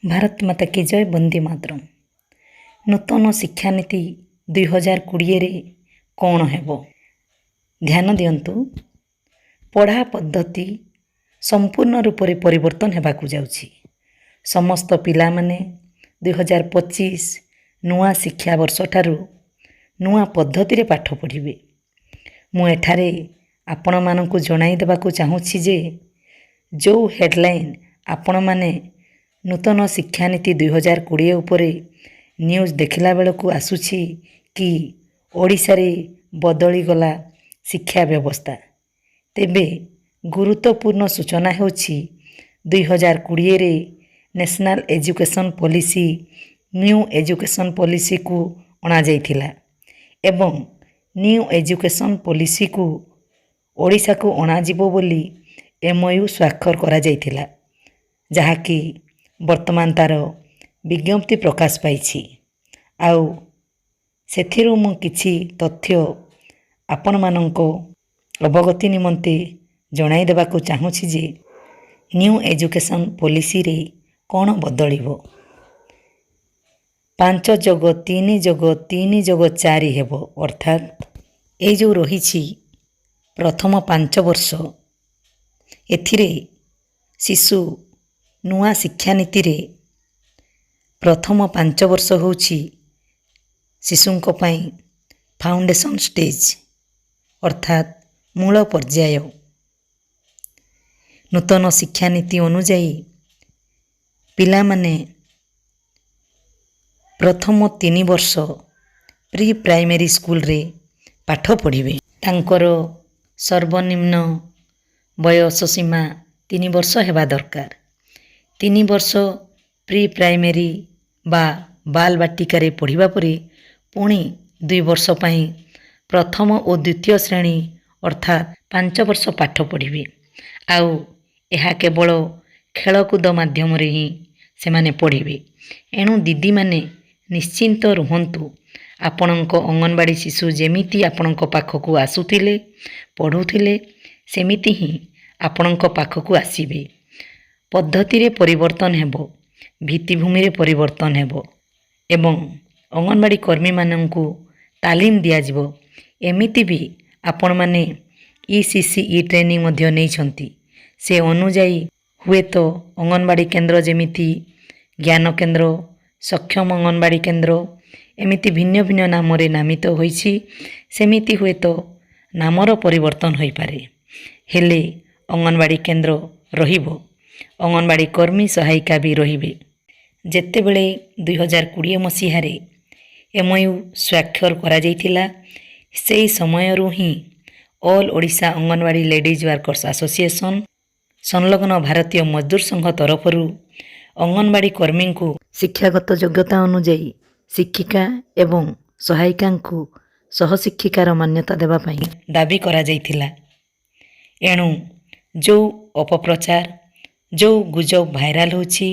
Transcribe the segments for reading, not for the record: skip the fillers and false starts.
ଭାରତ ମାତା କି ଜୟ, ବନ୍ଦେ ମାତରମ୍। ନୂତନ ଶିକ୍ଷାନୀତି 2020ରେ କ'ଣ ହେବ? ଧ୍ୟାନ ଦିଅନ୍ତୁ। ପଢ଼ା ପଦ୍ଧତି ସମ୍ପୂର୍ଣ୍ଣ ରୂପରେ ପରିବର୍ତ୍ତନ ହେବାକୁ ଯାଉଛି। ସମସ୍ତ ପିଲାମାନେ 2025 ନୂଆ ଶିକ୍ଷାବର୍ଷଠାରୁ ନୂଆ ପଦ୍ଧତିରେ ପାଠ ପଢ଼ିବେ। ମୁଁ ଏଠାରେ ଆପଣମାନଙ୍କୁ ଜଣାଇ ଦେବାକୁ ଚାହୁଁଛି ଯେ ଯେଉଁ ହେଡ଼ଲାଇନ୍ ଆପଣମାନେ ନୂତନ ଶିକ୍ଷାନୀତି 2020 ଉପରେ ନ୍ୟୁଜ୍ ଦେଖିଲା ବେଳକୁ ଆସୁଛି କି ଓଡ଼ିଶାରେ ବଦଳିଗଲା ଶିକ୍ଷା ବ୍ୟବସ୍ଥା, ତେବେ ଗୁରୁତ୍ୱପୂର୍ଣ୍ଣ ସୂଚନା ହେଉଛି 2020ରେ national education policy new education ପଲିସିକୁ ଅଣାଯାଇଥିଲା ଏବଂ ନ୍ୟୁ ଏଜୁକେସନ୍ ପଲିସିକୁ ଓଡ଼ିଶାକୁ ଅଣାଯିବ ବୋଲି MOU ସ୍ୱାକ୍ଷର କରାଯାଇଥିଲା, ଯାହାକି ବର୍ତ୍ତମାନ ତା'ର ବିଜ୍ଞପ୍ତି ପ୍ରକାଶ ପାଇଛି। ଆଉ ସେଥିରୁ ମୁଁ କିଛି ତଥ୍ୟ ଆପଣମାନଙ୍କ ଅବଗତି ନିମନ୍ତେ ଜଣାଇ ଦେବାକୁ ଚାହୁଁଛି ଯେ ନ୍ୟୁ ଏଜୁକେସନ୍ ପଲିସିରେ କ'ଣ ବଦଳିବ। 5+3+3+4 ହେବ, ଅର୍ଥାତ୍ ଏଇ ଯେଉଁ ରହିଛି ପ୍ରଥମ 5 ବର୍ଷ, ଏଥିରେ ଶିଶୁ ନୂଆ ଶିକ୍ଷାନୀତିରେ ପ୍ରଥମ 5 ବର୍ଷ ହେଉଛି ଶିଶୁଙ୍କ ପାଇଁ ଫାଉଣ୍ଡେସନ୍ ଷ୍ଟେଜ୍, ଅର୍ଥାତ୍ ମୂଳ ପର୍ଯ୍ୟାୟ। ନୂତନ ଶିକ୍ଷାନୀତି ଅନୁଯାୟୀ ପିଲାମାନେ ପ୍ରଥମ 3 ବର୍ଷ ପ୍ରି ପ୍ରାଇମେରୀ ସ୍କୁଲରେ ପାଠ ପଢ଼ିବେ। ତାଙ୍କର ସର୍ବନିମ୍ନ ବୟସ ସୀମା 3 ବର୍ଷ ହେବା ଦରକାର। 3 ବର୍ଷ ପ୍ରି ପ୍ରାଇମେରୀ ବା ବାଲବାଟିକାରେ ପଢ଼ିବା ପରେ ପୁଣି 2 ବର୍ଷ ପାଇଁ ପ୍ରଥମ ଓ ଦ୍ୱିତୀୟ ଶ୍ରେଣୀ ଅର୍ଥାତ୍ 5 ବର୍ଷ ପାଠ ପଢ଼ିବେ। ଆଉ ଏହା କେବଳ ଖେଳକୁଦ ମାଧ୍ୟମରେ ହିଁ ସେମାନେ ପଢ଼ିବେ। ଏଣୁ ଦିଦିମାନେ ନିଶ୍ଚିନ୍ତ ରୁହନ୍ତୁ। ଆପଣଙ୍କ ଅଙ୍ଗନବାଡ଼ି ଶିଶୁ ଯେମିତି ଆପଣଙ୍କ ପାଖକୁ ଆସୁଥିଲେ, ପଢ଼ୁଥିଲେ, ସେମିତି ହିଁ ଆପଣଙ୍କ ପାଖକୁ ଆସିବେ। ପଦ୍ଧତିରେ ପରିବର୍ତ୍ତନ ହେବ, ଭିତ୍ତିଭୂମିରେ ପରିବର୍ତ୍ତନ ହେବ ଏବଂ ଅଙ୍ଗନବାଡ଼ି କର୍ମୀମାନଙ୍କୁ ତାଲିମ ଦିଆଯିବ। ଏମିତି ବି ଆପଣମାନେ ECCE ଟ୍ରେନିଂ ମଧ୍ୟ ନେଇଛନ୍ତି। ସେ ଅନୁଯାୟୀ ହୁଏତ ଅଙ୍ଗନବାଡ଼ି କେନ୍ଦ୍ର ଯେମିତି ଜ୍ଞାନ କେନ୍ଦ୍ର, ସକ୍ଷମ ଅଙ୍ଗନବାଡ଼ି କେନ୍ଦ୍ର ଏମିତି ଭିନ୍ନ ଭିନ୍ନ ନାମରେ ନାମିତ ହୋଇଛି, ସେମିତି ହୁଏତ ନାମର ପରିବର୍ତ୍ତନ ହୋଇପାରେ, ହେଲେ ଅଙ୍ଗନବାଡ଼ି କେନ୍ଦ୍ର ରହିବ। ଅଙ୍ଗନବାଡ଼ି କର୍ମୀ ସହାୟିକା ବି ରହିବେ। ଯେତେବେଳେ 2020 ମସିହାରେ MOU ସ୍ୱାକ୍ଷର କରାଯାଇଥିଲା, ସେହି ସମୟରୁ ହିଁ all Odisha anganwadi ladies workers association ସଂଲଗ୍ନ ଭାରତୀୟ ମଜଦୁର ସଂଘ ତରଫରୁ ଅଙ୍ଗନବାଡ଼ି କର୍ମୀଙ୍କୁ ଶିକ୍ଷାଗତ ଯୋଗ୍ୟତା ଅନୁଯାୟୀ ଶିକ୍ଷିକା ଏବଂ ସହାୟିକାଙ୍କୁ ସହଶିକ୍ଷିକାର ମାନ୍ୟତା ଦେବା ପାଇଁ ଦାବି କରାଯାଇଥିଲା। ଏଣୁ ଯେଉଁ ଅପପ୍ରଚାର, ଯେଉଁ ଗୁଜବ ଭାଇରାଲ ହେଉଛି,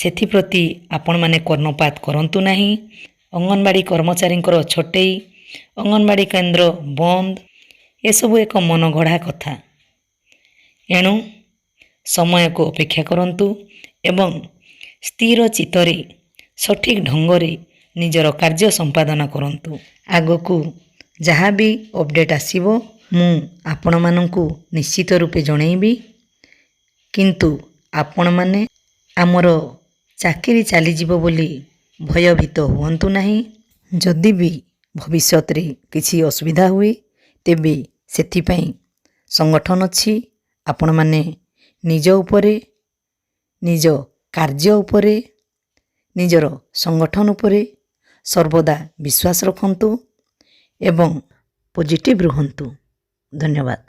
ସେଥିପ୍ରତି ଆପଣମାନେ କର୍ଣ୍ଣପାତ କରନ୍ତୁ ନାହିଁ। ଅଙ୍ଗନବାଡ଼ି କର୍ମଚାରୀଙ୍କର ଛଟେଇ, ଅଙ୍ଗନବାଡ଼ି କେନ୍ଦ୍ର ବନ୍ଦ, ଏସବୁ ଏକ ମନଗଢ଼ା କଥା। ଏଣୁ ସମୟକୁ ଅପେକ୍ଷା କରନ୍ତୁ ଏବଂ ସ୍ଥିର ଚିତ୍ତରେ ସଠିକ୍ ଢଙ୍ଗରେ ନିଜର କାର୍ଯ୍ୟ ସମ୍ପାଦନ କରନ୍ତୁ। ଆଗକୁ ଯାହା ବି ଅପଡ଼େଟ୍ ଆସିବ ମୁଁ ଆପଣମାନଙ୍କୁ ନିଶ୍ଚିତ ରୂପେ ଜଣାଇବି। କିନ୍ତୁ ଆପଣମାନେ ଆମର ଚାକିରି ଚାଲିଯିବ ବୋଲି ଭୟଭୀତ ହୁଅନ୍ତୁ ନାହିଁ। ଯଦି ବି ଭବିଷ୍ୟତରେ କିଛି ଅସୁବିଧା ହୁଏ, ତେବେ ସେଥିପାଇଁ ସଂଗଠନ ଅଛି। ଆପଣମାନେ ନିଜ ଉପରେ, ନିଜ କାର୍ଯ୍ୟ ଉପରେ, ନିଜର ସଂଗଠନ ଉପରେ ସର୍ବଦା ବିଶ୍ୱାସ ରଖନ୍ତୁ ଏବଂ ପଜିଟିଭ୍ ରୁହନ୍ତୁ। ଧନ୍ୟବାଦ।